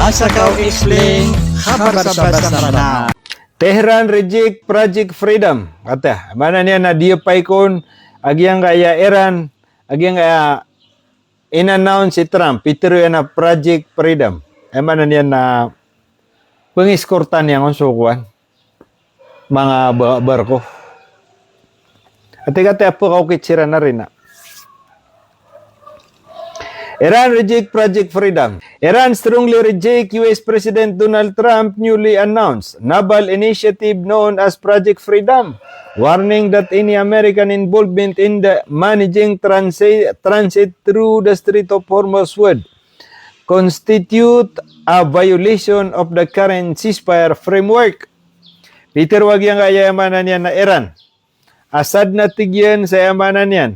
Masakaw explain, kabar sa basa na. Tehran reject Project Freedom. Kata, mana niya na diapay kon agyang kaya Iran, agyang kaya in-announce si Trump, pitiro yan na Project Freedom. Mana niya na pengiskortan yang onsukuan mga barko. At kata po kaukit sira na rin na. Iran reject Project Freedom. Iran strongly reject US President Donald Trump newly announced naval initiative known as Project Freedom, warning that any American involvement in the managing transit through the Strait of Hormuz would constitute a violation of the current ceasefire framework. Peter, wag yang kayamanan yan na Iran. Asad na tigyan sa yamanan yan.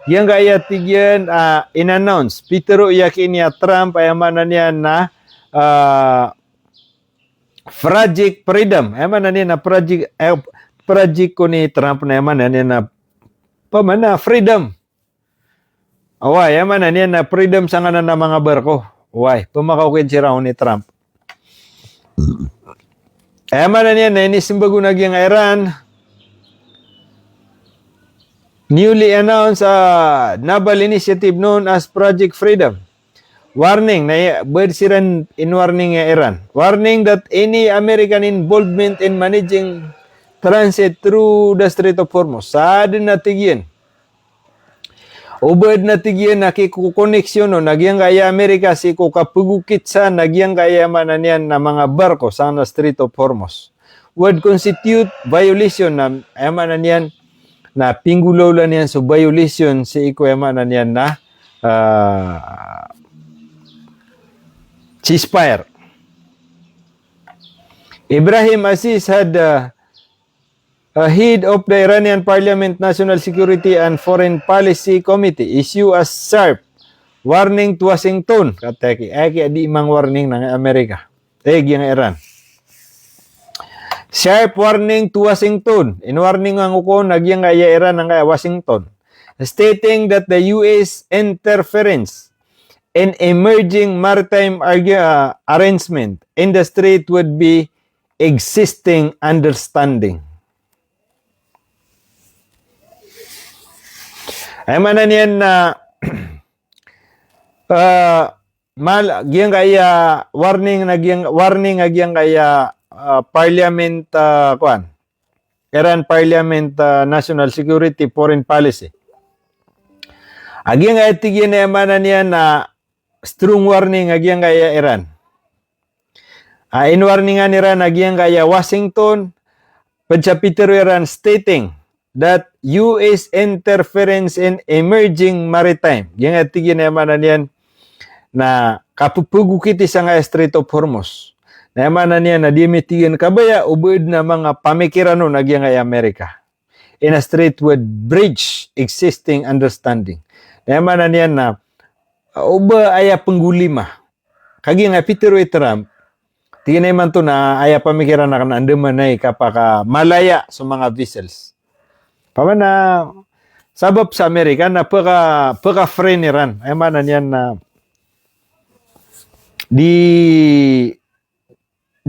Yang gaya tigyan in-announce. Pitero yakin niya Trump ay amanan niya na Project Freedom. Amanan niya na project ko ni Trump na amanan niya na pamana freedom. Away, amanan niya na freedom sa nganan ng mga barko. Away, pumakawin si Raon ni Trump. Amanan niya na inisimbago na gyang Iran newly announced naval initiative known as Project Freedom. Warning, na bersiran in warning ya Iran. Warning that any American involvement in managing transit through the Strait of Hormuz. Sad na tigyan. Ubad na tigyan na kikukoneksyon no, nagyang kaya Amerika si kukapugukit sa nagyang kaya manan yan na mga barko sa Strait of Hormuz. Would constitute violation na manan yan na pinggulaw lang yan so violation si ikuemanan yan na ceasefire. Ibrahim Aziz had head of the Iranian Parliament National Security and Foreign Policy Committee issue a sharp warning to Washington. Kataki, di mang warning ng Amerika. Yung Iran. Sharp warning to Washington. In warning ang uko nagyang kaya Iran ng kaya Washington, stating that the US interference in emerging maritime arrangement in the strait would be existing understanding. Ay manan yan na gyang kaya warning nagyang kaya Parliament Iran Parliament National Security Foreign Policy. Agyang tigyan na emanan niya na strong warning agyang kaya Iran. In warningan Iran agyang kaya Washington Pagchapitero Iran stating that US interference in emerging maritime. Agyang tigyan na emanan niya na kapupugukiti sa nga Strait of Hormuz. Naman na niya na dimitigan kabaya ubod na mga pamikiran no nagyang ay Amerika in a strait would bridge existing understanding. Naman na niya na uba aya penggulima kagi nga Peter Trump tingin naman to na aya pamikiran na kanandeman na kapaka malaya sa mga vessels. Pamana sabab sa Amerika na pagka friend ni Iran ay man na niya na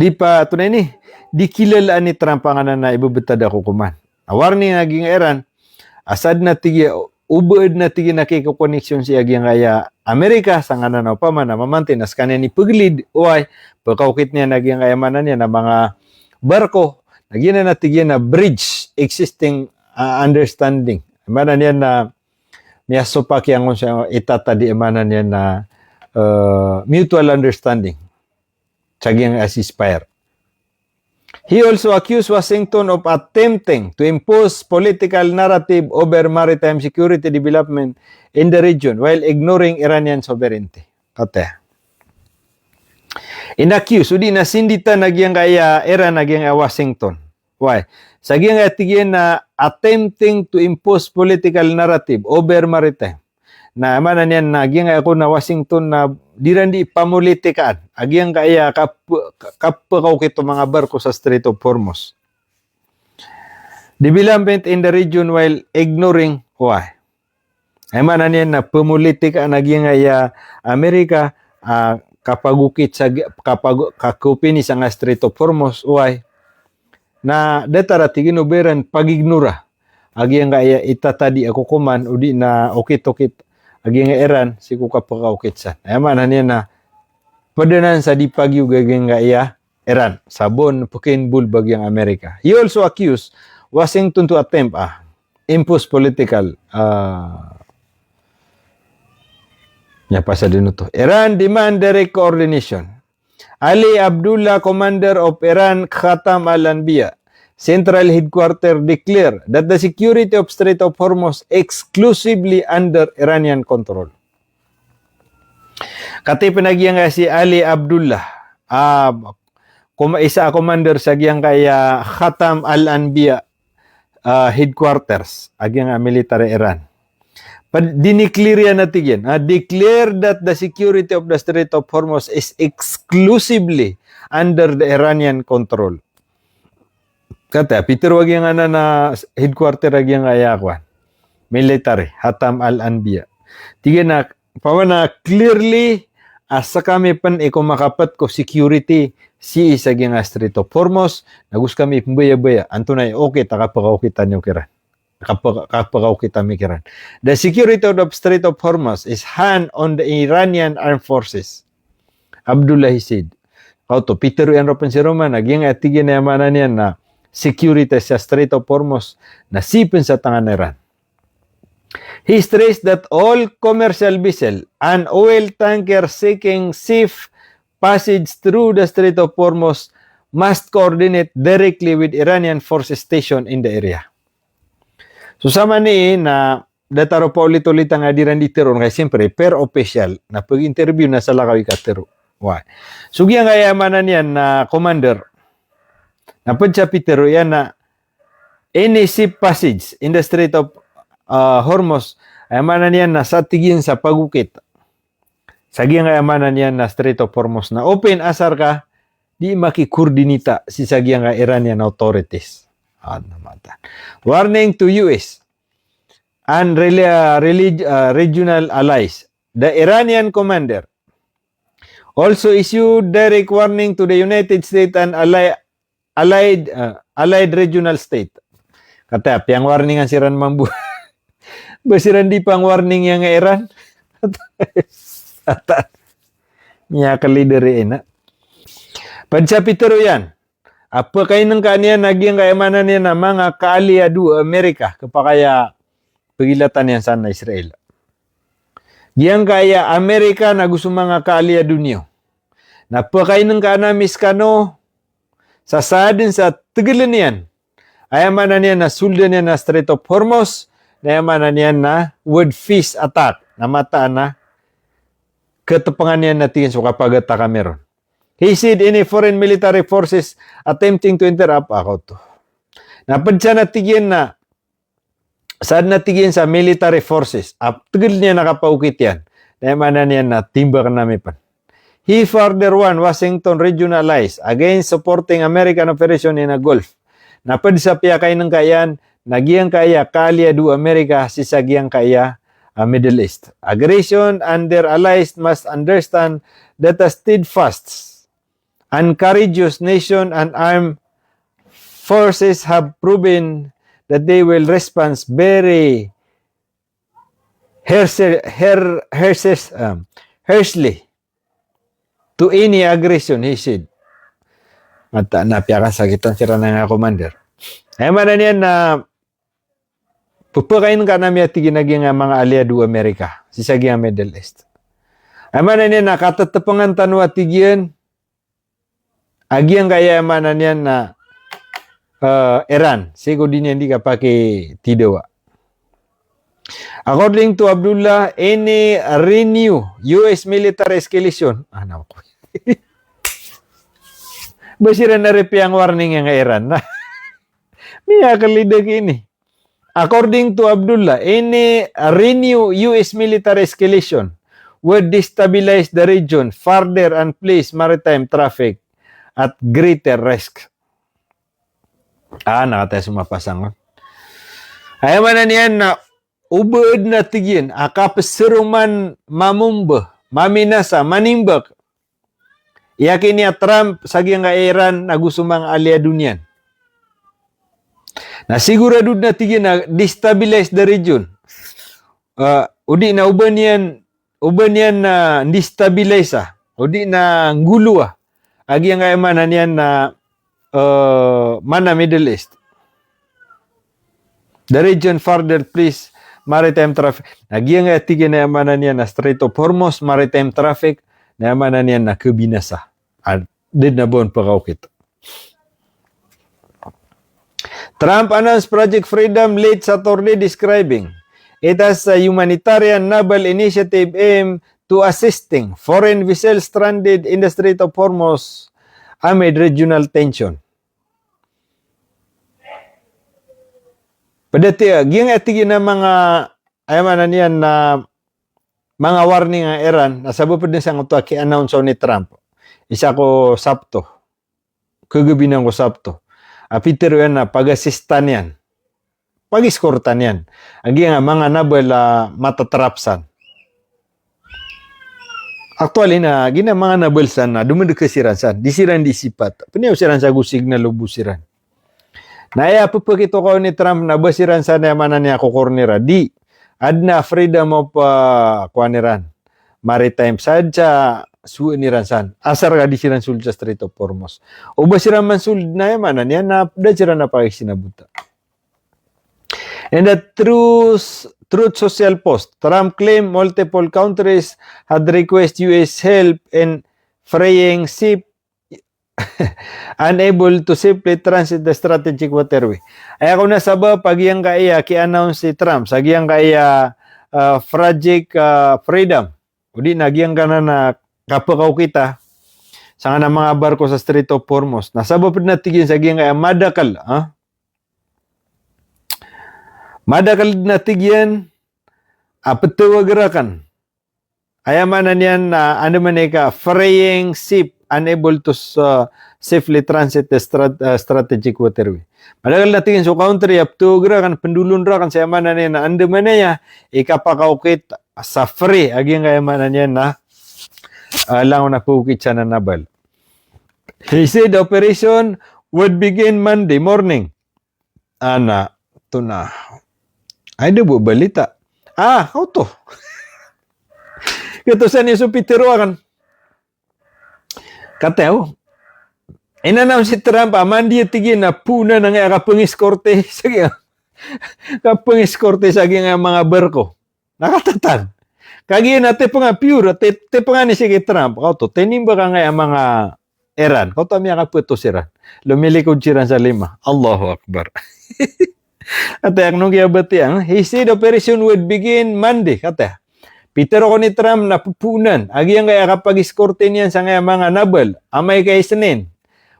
di pa tunay ni dikilalaan ni Trump ang na ibubutad ako kuman. Warning naging Iran asad na tigi ubod na tigi nakikokoneksyon siya gyang kaya Amerika sa nganan pa man na mamantinas kanya ni paglid uay pagkaukit niya naging kaya manan niya na mga barko nagyan na tigi na bridge existing understanding. Manan niya na miyaso pa kiyang siya itatadi manan niya na mutual understanding. Sagyang ceasefire. He also accused Washington of attempting to impose political narrative over maritime security development in the region while ignoring Iranian sovereignty. Kate. In-accuse, udi na sindita nagyang kaya Iran nagyang Washington. Why? Sagyang atigyan na attempting to impose political narrative over maritime. Na manan yan nagyang ako na Washington na di pamulitika agyang kaya kapakaw kito mga barko sa Strait of Hormuz. Development in the region while ignoring why. Ay manan yan na pamulitika nagyang kaya Amerika kapagukit sa kakupini sa nga Strait of Hormuz uay na datara tiginuberan pagignura agi nga itatadi ako kuman udi na okit-okit agi nga Iran si kapakaukit sa ayaman niya na padanan sa dipagyu gaging nga Iran sabon pukin bulbag yang Amerika. He also accused Washington to attempt impose political Iran demand direct coordination. Ali Abdullah, commander of Iran Khatam al-Anbiya, Central Headquarters declared that the security of Strait of Hormuz exclusively under Iranian control. Kati pinagiyang si Ali Abdullah, isa commander sa giyang kaya Khatam al-Anbiya headquarters, agiyang military Iran. Diniklear yan natin yan. Declare that the security of the Strait of Hormuz is exclusively under the Iranian control. Kata, Peter wag yung na headquarter wag yung ayakwan. Military, Hatam al-Anbiya. Tiga na, pawana clearly, asa kami pan makapat ko security si isa yung Strait of Hormuz, nagus kami pambaya-baya. Anto na okay, takapakakitan nyo kiran. Kapagaw-kita mikiran. The security of the Strait of Hormuz is hand on the Iranian armed forces. Abdullah said. Kauto, Peter yan ropan si Roman, naging atigin na yamanan yan na security sa Strait of Hormuz na sipin sa tangan Iran. He stressed that all commercial vessel and oil tanker seeking safe passage through the Strait of Hormuz must coordinate directly with Iranian forces stationed in the area. So sama ni na dataro pa ulit-ulit ang adiran di teror kaya siyempre per official na pag-interview na sa lakawi ka teror. Why? So giyang ayamanan yan na commander na padsa Peter yan na any ship passage in the Strait of Hormuz ayamanan yan na sa tigin sa pagukit. Sa giyang ayamanan yan na Strait of Hormuz na open asar ka di makikurdinita si sa giyang Iranian authorities. Warning to US and regional allies. The Iranian commander also issued direct warning to the United States and allied regional state. Kata, piang warning ang siran mambu. Basiran di pang warning yang Iran. Niya kalideri ina. Padsa Peter yan. Apa kayo ng kaniya naging kayamanan niya na mga kaaliado Amerika kapakaya pagilatan niya sana Israel. Giyang kaya Amerika na gusto mga kaaliado niyo. Napa kayo ng kanamis kano sa sadin sa tigilan niyan. Ayamanan niya na suldan niya na Strait of Hormuz. Ayamanan niya na wood fish attack na mata na katapangan niya natin so kapag ataka meron. He said any foreign military forces attempting to interrupt ako to. Napadsa natigyan na saan natigyan sa military forces. Tigil niya nakapaukit yan. Nayamanan niya na timba ka namin pa. He further warned Washington regional allies against supporting American operation in the Gulf. Napadsa piya kayo ng kayan, nagiyang kaya kaaliado Amerika si sagiyang kaya Middle East. Aggression and their allies must understand that a steadfast and courageous nation and armed forces have proven that they will respond very harshly to any aggression, he said. Mata na piyakan sakitan sira na nga commander. Ay manan yan na pupakain ka namin at ginaging mga aliado Amerika si sagyang Middle East. Ay manan yan na katatapangan tanwa tigyan agyang kaya manan yan na Iran. Sigo din yan di ka tidawa. According to Abdullah, any renew US military escalation. Ko. Basira na repi ang warning yang Iran na. Miya kalidag ini. According to Abdullah, any renew US military escalation would destabilize the region further and place maritime traffic at greater risk. Nakatay sumapasang. Ayaw man na niyan na ubod na tigin, akapasiruman mamumba, maminasa, manimbak, Yakin niya Trump sagyang nga Iran na gusto mga aliado niyan. Na sigurado na tigin na destabilize the region. Udi na uban yan na destabilize Udi na ngulo Agi nga emanan yan na mana Middle East. The region further please maritime traffic. Agi nga tigin na emanan yan na Strait of Hormuz maritime traffic na emanan yan na kebinasa. Did na bon pagkaukit. Trump announced Project Freedom late Saturday describing it as a humanitarian naval initiative aimed to assisting foreign vessels stranded in the Strait of Hormuz amid regional tension. Padati, giyang atigi na mga ayamanan yan na mga warning ng Iran na sabo pa din sa ito ki-announce ni Trump. Isa ko Sabto. Kagabi na ko Sabto. Peter yan na pag-assistan yan. Pag-escortan yan. Agi nga mga nabal matatrapsan. Actually na, gina mga nabalsan na dumadag ka siransan. Disiran disipat. Paniyaw siran sa gusig na lubusiran. Naya pupakito ko ni Trump na basiran sa naman niya kukornira. Di, adna freedom of kuaniran. Maritime sadya suuniran san. Asar ka di siran sul sa Strait of Hormuz. O basiran man sul na yaman niya na siran na pakisinabuta. In the Truth Social post, Trump claimed multiple countries had requested U.S. help in freeing ship unable to safely transit the strategic waterway. Ay ako nasaba pag iyang kaya ki-announce si Trump, sa iyang kaya Project Freedom. Udi nagyang kana na kapakaw kita sa nga mga barko sa Strait of Hormuz. Nasaba pa natigin sa iyang kaya madakal, madakal natigyan petawagarakan. Ayamanan yan na ano man ka freeing ship unable to safely transit the strategic waterway. Madakal natigyan sa country petawagarakan pendulun rakan sa ayamanan yan na ando man niya ikapakaukit sa free aging ayamanan yan na lang na pukit siya na nabal. He said the operation would begin Monday morning. Ana, ito na. Ay, di ba balita? How to? Ito sa niya supitiruakan. Katew, inannounce si Trump, mandi tigin na puna ng kapangiskorte sa kapangiskorte sa mga barko. Nakatatan. Kagi na te pa nga pure, te pa nga ni sige Trump. Kauto, tenimba ka nga mga Iran. Kauto, miya kaputo si Iran. Lumilikod si Iran sa 5. Allahu Akbar. At ang nung giyabati he said operation would begin Monday. Kata, Peter ko ni Trump na pupunan. Agi ang kaya kapag iskorte niyan sa mga nabal. Amay kay Isnin.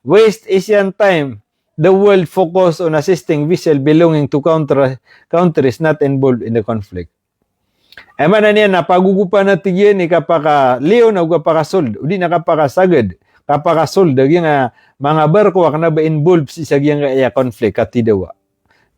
West Asian time, the world focused on assisting vessel belonging to countries not involved in the conflict. Eman na niya na pagugupan na tigyan ni kapaka leo na kapakasold. Udi na kapakasagad. Kapakasold. Agi nga mga barko na ba involved sa kaya conflict katidawa.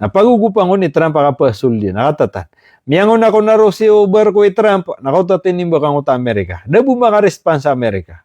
Napagugupan ko ni Trump akapasul din. Nakatatan. Miyangon ako na ro si barko ni Trump. Nakatatin nimba kang uta Amerika. Dabu makarespan sa Amerika.